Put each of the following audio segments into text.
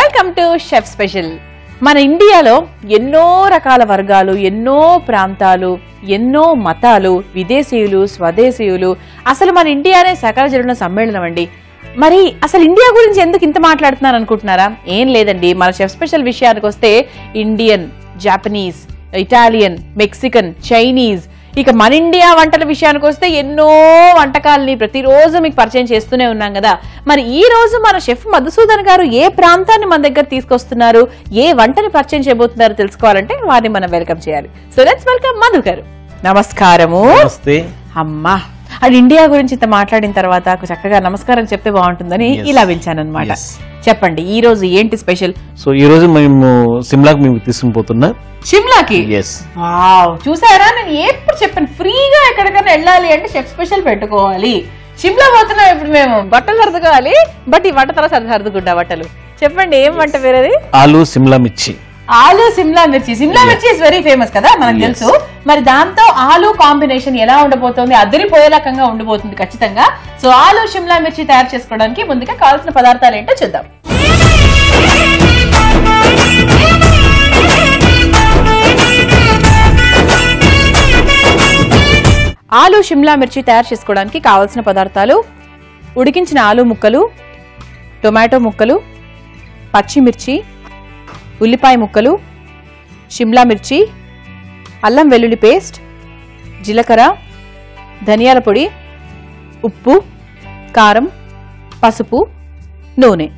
Welcome to chef special. మన ఇండియాలో ఎన్నో రకాల వర్గాలు, ఎన్నో ప్రాంతాలు, ఎన్నో మతాలు, విదేశీయులు, స్వదేశీయులు, అసలు మన ఇండియానే సకల జనుల సమ్మేళనం అండి. మరి అసలు ఇండియా గురించి ఎందుకు ఇంత మాట్లాడుతున్నారు అనుకుంటున్నారా? ఏం లేదండి, మన షెఫ్ స్పెషల్ విషయానికి వస్తే Indian, Japanese, Italian, Mexican, Chinese, ఇక మన ఇండియా వంటల విషయానికి వస్తే ఎన్నో వంటకాలని ప్రతిరోజు మీకు పరిచయం చేస్తూనే ఉన్నాం కదా. మరి ఈ రోజు మన షెఫ్ మధుసూదన్ గారు ఏ ప్రాంతాన్ని మన దగ్గర తీసుకొస్తున్నారు, ఏ వంటని పరిచయం చేయబోతున్నారు తెలుసుకోవాలంటే వారిని మనం వెల్కమ్ చేయాలి. సో లెట్స్ వెల్కమ్ మధు గారు. నమస్కారము. అమ్మా, అది ఇండియా గురించి ఇంత మాట్లాడిన తర్వాత చక్కగా నమస్కారం చెప్తే బాగుంటుందని ఇలా పిలిచానన్నమాట. చెప్పండి ఈ రోజు ఏంటి స్పెషల్? సో ఈ రోజు మేము సిమ్లాకి మేము తీసుకుని పోతున్నా. షిమ్లాకి? వావ్, చూసారా, నేను ఎప్పుడు చెప్పాను ఫ్రీగా ఎక్కడికైనా వెళ్ళాలి అంటే షెఫ్ స్పెషల్ పెట్టుకోవాలి. షిమ్లా పోతున్నాం ఇప్పుడు మేము, బట్టలు సర్దుకోవాలి. బట్ ఈ వంట తర్వాత సర్దుకుంటా బట్టలు. చెప్పండి ఏం వంట పేరు? ఆలు సిమ్లా మిర్చి. ఆలు సిమ్లా మిర్చి. సిమ్లా మిర్చి ఇస్ వెరీ ఫేమస్ కదా, మనకు తెలుసు. మరి దాంతో ఆలు కాంబినేషన్ ఎలా ఉండబోతోంది? అదిరిపోయే రకంగా ఉండబోతుంది ఖచ్చితంగా. సో ఆలు సిమ్లా మిర్చి తయారు చేసుకోవడానికి ముందుగా కావాల్సిన పదార్థాలు ఏంటో చూద్దాం. ఆలు షిమ్లా మిర్చి తయారు చేసుకోవడానికి కావాల్సిన పదార్థాలు: ఉడికించిన ఆలు ముక్కలు, టొమాటో ముక్కలు, పచ్చిమిర్చి, ఉల్లిపాయ ముక్కలు, షిమ్లా మిర్చి, అల్లం వెల్లుల్లి పేస్ట్, జీలకర్ర, ధనియాల పొడి, ఉప్పు, కారం, పసుపు, నూనె.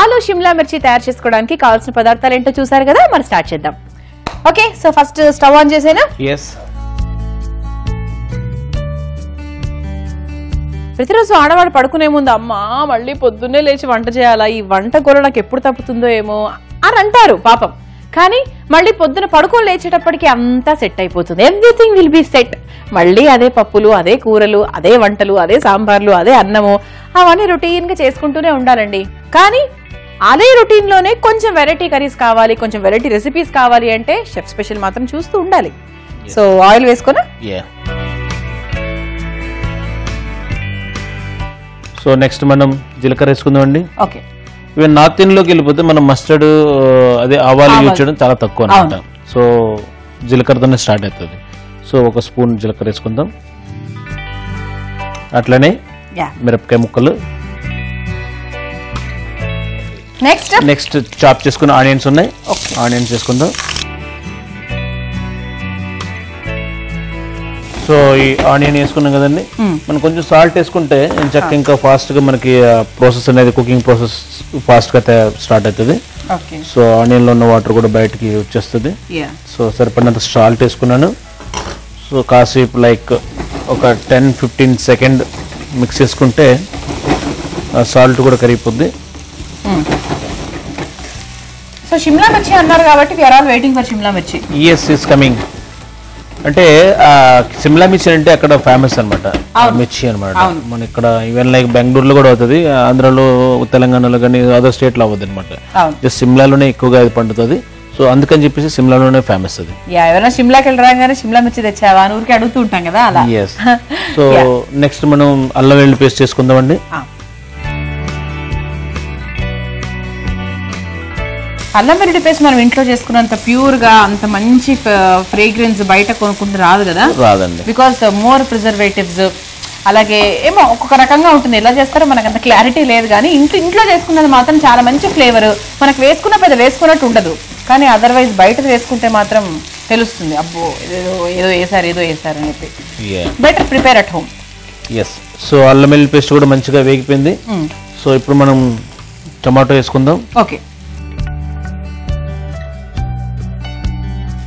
ఆలు షిమ్లా మిర్చి తయారు చేసుకోవడానికి కావాల్సిన పదార్థాలు ఏంటో చూసారు కదా, మరి స్టార్ట్ చేద్దాం. Okay, so first stove on చేసేనా? ప్రతిరోజు ఆడవాడు పడుకునే ముందు అమ్మా మళ్ళీ పొద్దున్నే లేచి వంట చేయాలా, ఈ వంట కూర నాకు ఎప్పుడు తప్పుతుందో ఏమో అని అంటారు పాపం. కానీ మళ్ళీ పొద్దున పడుకొని లేచేటప్పటికి అంతా సెట్ అయిపోతుంది. Everything will be set. మళ్ళీ అదే పప్పులు, అదే కూరలు, అదే వంటలు, అదే సాంబార్లు, అదే అన్నము, అవన్నీ రొటీన్ గా చేసుకుంటూనే ఉండాలండి. కానీ అదే రొటీన్ లోనే కొంచెం వెరైటీ కర్రీస్ కావాలి, కొంచెం వెరైటీ రెసిపీస్ కావాలి అంటే షెఫ్ స్పెషల్ మాత్రం చూస్తూ ఉండాలి. సో ఆయిల్ వేసుకున్నా. సో నెక్స్ట్ మనం జీలకర్ర వేసుకుందాం అండి. ఓకే, ఈవెన్ నార్త్ ఇండియాలోకి వెళ్ళిపోతే మనం మస్టర్డ్ అదే ఆవాలు యూజ్ చేయడం చాలా తక్కువ అనమాట. సో జీలకర్రతోనే స్టార్ట్ అవుతుంది. సో ఒక స్పూన్ జీలకర్ర వేసుకుందాం. అట్లనే మిరపకాయ ముక్కలు, నెక్స్ట్ చాప్ చేసుకున్న ఆనియన్స్ ఉన్నాయి, ఆనియన్స్ వేసుకుందాం. సో ఈ ఆనియన్ వేసుకున్నాం కదండి, మనం కొంచెం సాల్ట్ వేసుకుంటే ఇంకా ఫాస్ట్ గా మనకి ప్రాసెస్ అనేది, కుకింగ్ ప్రాసెస్ ఫాస్ట్ గా స్టార్ట్ అవుతుంది. సో ఆనియన్ లో ఉన్న వాటర్ కూడా బయటకి వచ్చేస్తుంది. సో సరిపడినంత సాల్ట్ వేసుకున్నాను. సో కాసేపు లైక్ ఒక 10-15 సెకండ్ మిక్స్ చేసుకుంటే సాల్ట్ కూడా కరిగిపోద్ది. సో షిమ్లా మిర్చి అన్నారు కాబట్టి we are all waiting for Shimla mirchi. yes is coming. అంటే సిమ్లా మిర్చి అంటే అక్కడ ఫేమస్ అనమాట, మిర్చి అనమాట. మన ఇక్కడ ఈవెన్ లైక్ బెంగళూరులో కూడా అవుతుంది, ఆంధ్రాలో, తెలంగాణలో కానీ అదర్ స్టేట్ లో అవుతుంది అనమాట. జస్ట్ సిమ్లాలోనే ఎక్కువగా అది పండుతుంది. సో అందుకని చెప్పేసి సిమ్లాలోనే ఫేమస్ అది. ఎవరైనా సిమ్లాకి వెళ్ళరాగానే సిమ్లా మిర్చి తెచ్చావా అని ఊరికి అడుగుతూ ఉంటాం కదా, అలా. సో నెక్స్ట్ మనం అల్లం వెల్లుల్లి పేస్ట్ చేసుకుందామండి. అల్లం వెల్లుల్లి పేస్ట్ మనం ఇంట్లో చేసుకున్నంత ప్యూర్ గా, అంత మంచి ఫ్రేగ్రెన్స్ బయట కొనుక్కుంటే రాదు కదా. రాదండి, బికాస్ మోర్ ప్రిజర్వేటివ్స్, అలాగే ఏమో ఒక్కొక్క రకంగా ఉంటుంది. ఎలా చేస్తారో మనకు అంత క్లారిటీ లేదు. కానీ ఇంట్లో చేసుకున్నది మాత్రం చాలా మంచి ఫ్లేవర్. మనకు వేసుకున్నట్టు ఉండదు, కానీ అదర్వైజ్ బయట వేసుకుంటే మాత్రం తెలుస్తుంది, అబ్బో ఏదో వేసారు అని చెప్పి. Better prepare at home. So అల్లం వెల్లుల్లి పేస్ట్ కూడా మంచిగా వేగిపోయింది. సో ఇప్పుడు మనం టమాటో వేసుకుందాం. ఓకే,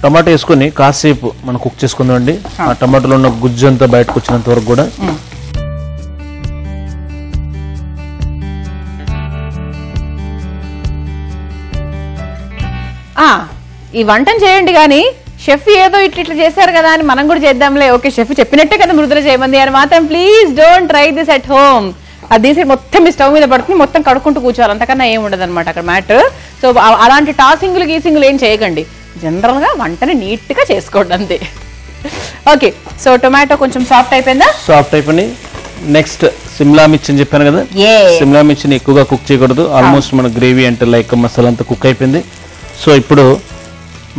టమాటో వేసుకొని కాసేపు మనం కుక్ చేసుకుందాం అండి. ఆ టమాటోలో ఉన్న గుజ్జు అంతా బయటకు వచ్చినంత వరకు కూడా. ఈ వంటను చేయండి కానీ షెఫ్ ఏదో ఇట్లా చేశారు కదా అని మనం కూడా చేద్దాంలే. ఓకే, షెఫ్ చెప్పినట్టే కదా మృదుల చేయమంది అని మాత్రం please don't try this at home. అది తీసి మొత్తం మీ స్టవ్ మీద పడుతుంది, మొత్తం కడుక్కుంటూ కూర్చోవాలి, అంతకన్నా ఏం ఉండదు అనమాట అక్కడ మ్యాటర్. సో అలాంటి టాసింగ్లు గీసింగ్లు ఏం చేయకండి, జనరల్ గా వంటని నీట్ గా చేసుకోండి అంతే. ఓకే, సో టొమాటో కొంచెం సాఫ్ట్ అయిపోయిందా? సాఫ్ట్ అయిపోయి నెక్స్ట్ సిమ్లా మిర్చి అని చెప్పాను కదా, సిమ్లా మిర్చిని ఎక్కువగా కుక్ చేయకూడదు. ఆల్మోస్ట్ మన గ్రేవీ అంటే లైక్ మసాలా అంతా కుక్ అయిపోయింది. సో ఇప్పుడు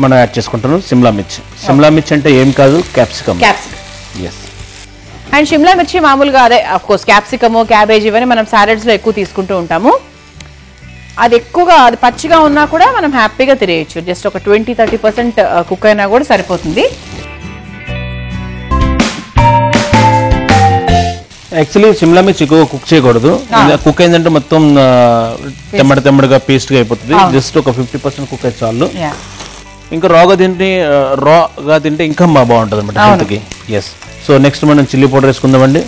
మనం యాడ్ చేసుకుంటున్నాం సిమ్లా మిర్చి. సిమ్లా మిర్చి అంటే ఏం కాదు, క్యాప్సికమ్. ఎస్. అండ్ షిమ్లా మిర్చి మామూలుగా అదే ఆఫ్ కోర్స్ క్యాప్సికము, క్యాబేజ్ ఇవన్నీ మనం సాలడ్స్ లో ఎక్కువ తీసుకుంటూ ఉంటాము. అది ఎక్కువగా అది పచ్చిగా ఉన్నా కూడా మనం హ్యాపీగా తినేయచ్చు. జస్ట్ ఒక 20-30% కుక్ అయినా కూడా సరిపోతుంది. యాక్చువల్లీ సిమ్లా మిర్చి ఎక్కువ కుక్ చేయకూడదు. కుక్ అయిందంటే మొత్తం తెమ్మడిగా పేస్ట్ గా అయిపోతుంది. జస్ట్ ఒక 50% కుక్ అయితే చాలు. ఇంకా రాగా తింటే ఇంకా బాగుంటుంది అనమాట హెల్త్కి. ఎస్. సో నెక్స్ట్ మనం చిల్లీ పౌడర్ వేసుకుందామండి.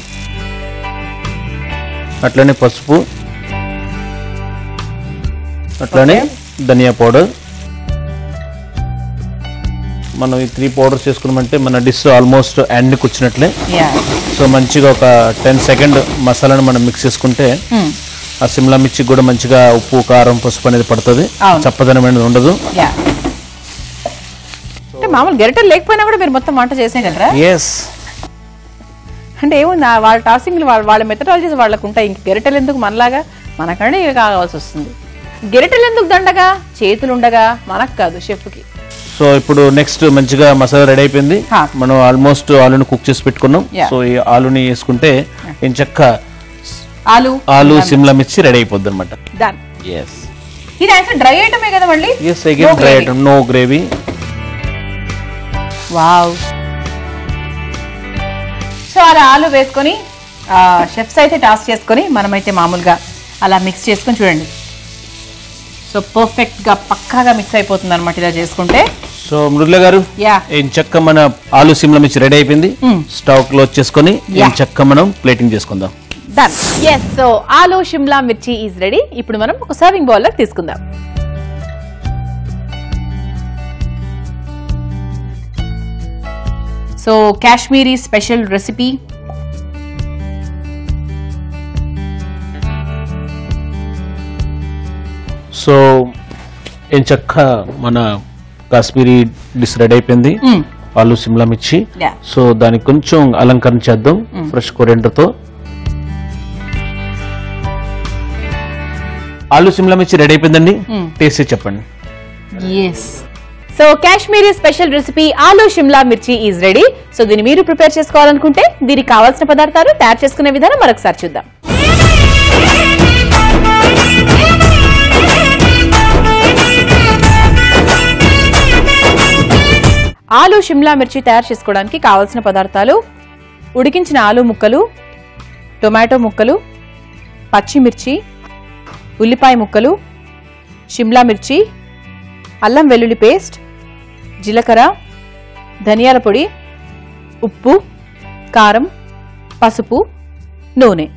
అట్లనే పసుపు, అట్లానే ధనియా పౌడర్. మనం ఈ 3 పౌడర్స్ చేసుకున్నామంటే మన డిష్ ఆల్మోస్ట్ ఎండ్కి వచ్చినట్లే. సో మంచిగా ఒక 10 సెకండ్ మసాలాను మనం మిక్స్ చేసుకుంటే ఆ సిమ్లా మిర్చి కూడా మంచిగా ఉప్పు, కారం, పసుపు అనేది పడుతుంది. చప్పదనం అనేది ఉండదు. మామూలు గరిటెలు లేకపోయినా కూడా మీరు మొత్తం వంట చేసేయగలరా? ఎస్. అంటే ఏముంది, వాళ్ళ టాసింగ్లు వాళ్ళ మెథడాలజీస్ వాళ్ళకు ఉంటాయి. ఇంక గరిటెలు ఎందుకు మనలాగా, మనకంటే ఇక కావాల్సి వస్తుంది. గరిటెలు ఎందుకు దండగా, చేతులు ఉండగా మనకు కాదు, షెఫ్కి. సో ఇప్పుడు నెక్స్ట్ మంచిగా మసాలా రెడీ అయిపోయింది. మనం ఆల్మోస్ట్ ఆలుని కుక్ చేసి పెట్టుకున్నాం. సో ఈ ఆలుని వేసుకుంటే ఎంచక్క ఆలు సిమ్లా మిర్చి రెడీ అయిపోద్ది అనమాట. ఇది యాక్చువల్లీ డ్రై ఐటమే కదా మళ్ళీ? Yes, again dry item, no gravy. Wow. So అలా ఆలు వేసుకొని షెఫ్స్ అయితే టాస్ చేసుకొని మనమైతే మామూలుగా అలా మిక్స్ చేసుకొని చూడండి. సో పర్ఫెక్ట్ గా పక్కాగా మిక్స్ అయిపోతుంది అనమాట ఇలా చేసుకుంటే. సో మృదుల గారు, ఎంచక్క మన ఆలు సిమ్లా మిర్చి రెడీ అయిపోయింది. స్టవ్ క్లోజ్ చేసుకొని ఎంచక్క మనం ప్లేటింగ్ చేసుకుందాం. డన్. ఎస్. సో ఆలు షిమ్లా మిర్చి ఈజ్ రెడీ. ఇప్పుడు మనం ఒక సర్వింగ్ బౌల్ లో తీసుకుందాం. So Kashmiri special recipe. So ఎంచక్క మన కాశ్మీరీ డిష్ రెడీ అయిపోయింది, ఆలు సిమ్లా మిర్చి. సో దానికి కొంచెం అలంకరణ చేద్దాం ఫ్రెష్ కొరియండర్ తో. ఆలు సిమ్లా మిర్చి రెడీ అయిపోయిందండి. టేస్ట్ చెప్పండి. సో కాశ్మీరీ స్పెషల్ రెసిపీ ఆలు షిమ్లా మిర్చి ఈజ్ రెడీ. సో దీన్ని మీరు ప్రిపేర్ చేసుకోవాలనుకుంటే దీనికి కావాల్సిన పదార్థాలు, తయారు చేసుకునే విధానం మరొకసారి చూద్దాం. ఆలు షిమ్లా మిర్చి తయారు చేసుకోవడానికి కావాల్సిన పదార్థాలు: ఉడికించిన ఆలు ముక్కలు, టొమాటో ముక్కలు, పచ్చిమిర్చి, ఉల్లిపాయ ముక్కలు, షిమ్లా మిర్చి, అల్లం వెల్లుల్లి పేస్ట్, జీలకర్ర, ధనియాల పొడి, ఉప్పు, కారం, పసుపు, నూనె.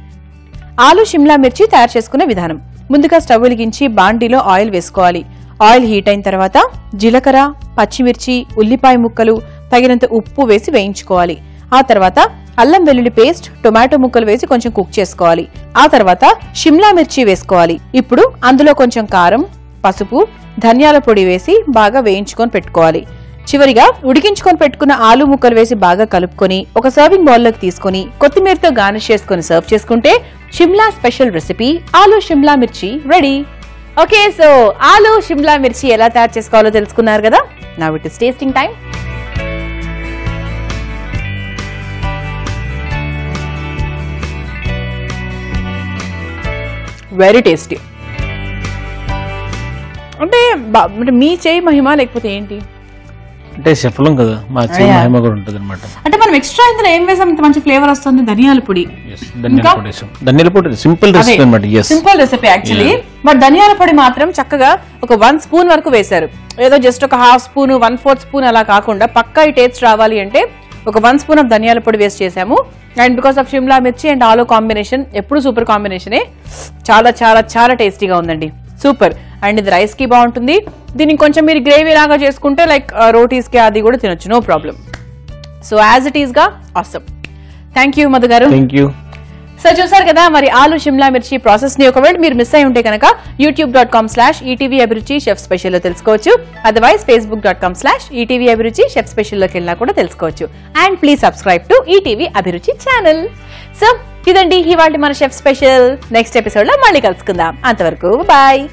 ఆలు షిమ్లా మిర్చి తయారు చేసుకునే విధానం: ముందుగా స్టవ్ వెలిగించి బాండీలో ఆయిల్ వేసుకోవాలి. ఆయిల్ హీట్ అయిన తర్వాత జీలకర్ర, పచ్చిమిర్చి, ఉల్లిపాయ ముక్కలు, తగినంత ఉప్పు వేసి వేయించుకోవాలి. ఆ తర్వాత అల్లం వెల్లుల్లి పేస్ట్, టొమాటో ముక్కలు వేసి కొంచెం కుక్ చేసుకోవాలి. ఆ తర్వాత షిమ్లా మిర్చి వేసుకోవాలి. ఇప్పుడు అందులో కొంచెం కారం, పసుపు, ధనియాల పొడి వేసి బాగా వేయించుకొని పెట్టుకోవాలి. చివరిగా ఉడికించుకొని పెట్టుకున్న ఆలు ముక్కలు వేసి బాగా కలుపుకొని ఒక సర్వింగ్ బౌల్ లోకి తీసుకుని కొత్తిమీరతో గార్నిష్ చేసుకుని సర్వ్ చేసుకుంటే షిమ్లా స్పెషల్ రెసిపీ ఆలు షిమ్లా మిర్చి రెడీ. ఓకే, సో ఆలు షిమ్లా మిర్చి ఎలా తయారు చేసుకోవాలో తెలుసుకున్నారు కదా. Now it is tasting time. Very tasty. అంటే మీ చేయి మహిమ లేకపోతే ఏంటి అంటే చెప్పలేం కదా, మా చేయి మహిమ కూడా ఉంటుంది అనమాట. అంటే మనం ఎక్స్ట్రా ఇందులో ఏం వేసాం ఇంత మంచి ఫ్లేవర్ వస్తుంది? ధనియాల పొడి. ధనియాల పొడి సింపుల్ రెసిపీ అన్నమాట. Simple recipe actually. బట్ ధనియాల పొడి మాత్రం చక్కగా ఒక 1 స్పూన్ వరకు వేశారు. ఏదో జస్ట్ ఒక 1/2 స్పూన్ 1/4 స్పూన్ అలా కాకుండా పక్కా ఈ టేస్ట్ రావాలి అంటే ఒక 1 స్పూన్ ఆఫ్ ధనియాల పొడి వేస్ట్ చేసాము. అండ్ బికాస్ ఆఫ్ షిమ్లా మిర్చి అండ్ ఆలు కాంబినేషన్ ఎప్పుడు సూపర్ కాంబినేషనే. చాలా చాలా చాలా టేస్టీగా ఉందండి, సూపర్. అండ్ ఇది రైస్ కి బాగుంటుంది. దీనికి కొంచెం మీరు గ్రేవీ లాగా చేసుకుంటే లైక్ రోటీస్ కి అది కూడా తినొచ్చు, no problem. So as it is గా awesome. Thank you Madhu garu. So చూసారు కదా మరి ఆలు షిమ్లా మిర్చి ప్రాసెస్ ని. ఒకవేళ మీరు మిస్ అయి ఉంటే కనుక youtube.com/ETV అభిరుచి షెఫ్ స్పెషల్ లో తెలుసుకోవచ్చు. అదర్వైజ్ facebook.com/ETV అభిరుచి షెఫ్ స్పెషల్ లోకి వెళ్ళినా కూడా తెలుసుకోవచ్చు. And please subscribe to ETV అభిరుచి ఛానల్. సో ఇదండి ఇవాళ మన షెఫ్ స్పెషల్. నెక్స్ట్ ఎపిసోడ్ లో మళ్ళీ కలుసుకుందాం. అంతవరకు బాయ్.